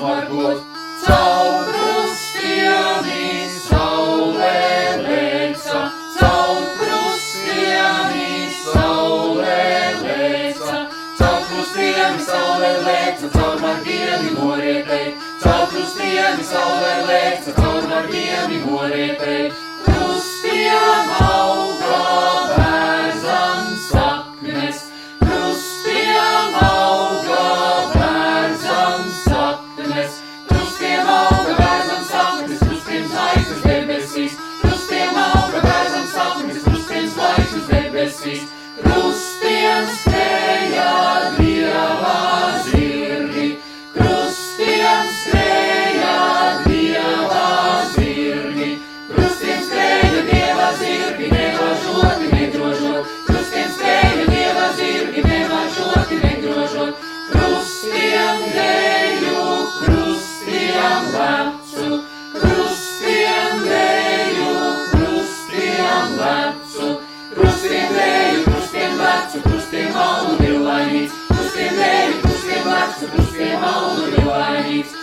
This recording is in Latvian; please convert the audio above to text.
margot. Caur krustiem saulē lēca, caur krustiem saulē lēca, caur krustiem saulē lēca, caur margiem norietei, caur krustiem saulē lēca, caur margiem norietei. Krustiem auga bērzam saknes, krustiem auga bērzam saknes, krustiem auga bērzam saknes, krustiem zvaigznes debesīs, krustiem auga bērzam saknes, krustiem zvaigznes debesīs, krustiem skrēja Dieva zirgi, krustiem skrēja Dieva zirgi, krustiem skrēja Dieva zirgi, nevažoti, nedrožot, krustiem skrēja Dieva zirgi, nevažoti, nedrožot, krustiem deju, krustiem lecu, krustiem deju, krustiem lecu, krustiem deju, krustiem lecu, krustiem alu ir laimīgs, krustiem deju, krustiem lecu, krustiem alu ir laimīgs.